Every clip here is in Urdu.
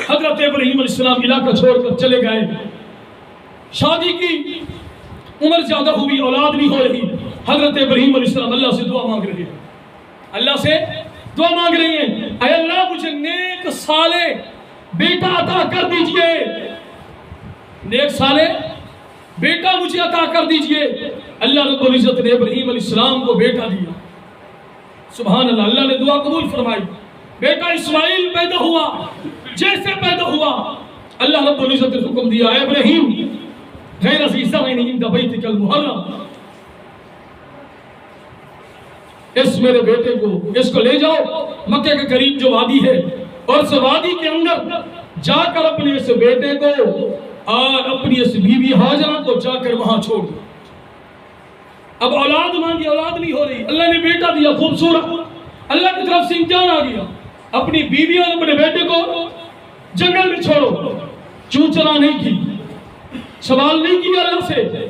حضرت ابراہیم علیہ السلام علاقہ چھوڑ کر چلے گئے. شادی کی عمر زیادہ ہوئی, اولاد نہیں ہو رہی. حضرت ابراہیم علیہ السلام اللہ سے دعا مانگ رہے ہیں, اللہ سے دعا مانگ رہی ہیں, اے اللہ مجھے نیک صالح بیٹا عطا کر دیجئے, نیک صالح بیٹا مجھے عطا کر دیجئے. اللہ رب العزت نے ابراہیم علیہ السلام کو بیٹا دیا. سبحان اللہ, اللہ نے دعا قبول فرمائی. بیٹا اسماعیل پیدا ہوا. جیسے پیدا ہوا اللہ رب العزت نے حکم دیا, اے ابراہیم غیر ذی زرع عند بیتک المحرم, اس میرے بیٹے کو, اس کو لے جاؤ مکہ کے قریب جو وادی ہے, اور اس وادی کے اندر جا کر اپنے اس بیٹے کو اور اپنی اس بیوی ہاجرہ کو جا کر وہاں چھوڑ دو. اب اولاد مانگی, اولاد نہیں ہو رہی, اللہ نے بیٹا دیا خوبصورت. اللہ کی طرف سے امتحان آ گیا, اپنی بیوی اور اپنے بیٹے کو جنگل میں چھوڑو. چوچلا نہیں کی, سوال نہیں کیا اللہ سے.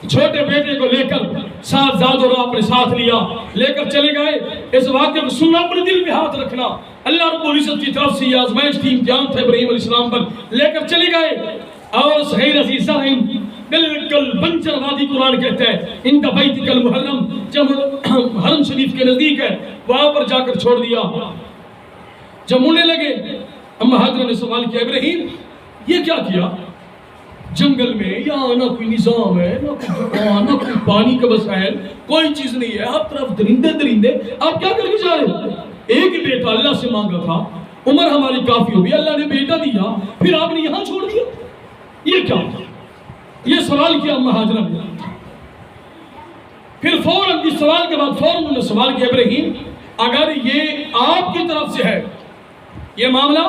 چھوٹے بیٹے کو لے کر ساتھ زاد اور اپنے ساتھ لیا, لے کر چلے گئے. اس واقعے کو سننا, اپنے دل میں ہاتھ رکھنا. اللہ رب العزت کی طرف سے یہ آزمائش تھی, امتحان تھا ابراہیم علیہ السلام پر. لے کر چلے گئے اور غیر ذی زرع بالکل بنجر وادی قرآن کہتا ہے عند بیتک المحرم, جب حرم شریف کے نزدیک ہے وہاں پر جا کر چھوڑ دیا. جب مڑنے لگے اما حاجرہ نے سوال کیا, ابراہیم یہ کیا کیا؟ جنگل میں یہاں نہ کوئی نظام ہے, نہ کوئی دکان, نہ کوئی پانی کا وسائل, کوئی چیز نہیں ہے, ہر طرف درندے درندے, آپ کیا کر کے جا رہے ہو؟ ایک بیٹا اللہ سے مانگا تھا, عمر ہماری کافی ہوگی, اللہ نے بیٹا دیا, پھر آپ نے یہاں چھوڑ دیا, یہ کیا؟ یہ سوال کیا اما حاجرہ نے. پھر فوراً اس سوال کے بعد فوراً انہوں نے سوال کیا, ابراہیم اگر یہ آپ کی طرف سے ہے, یہ معاملہ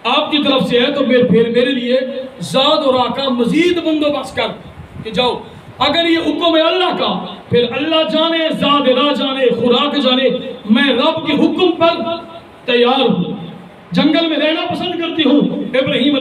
آپ کی طرف سے ہے, تو پھر میرے لیے زاد اور آقا مزید بندوبست کر کہ جاؤ. اگر یہ حکم ہے اللہ کا, پھر اللہ جانے, زاد نہ جانے, خوراک جانے, میں رب کے حکم پر تیار ہوں, جنگل میں رہنا پسند کرتی ہوں. ابراہیم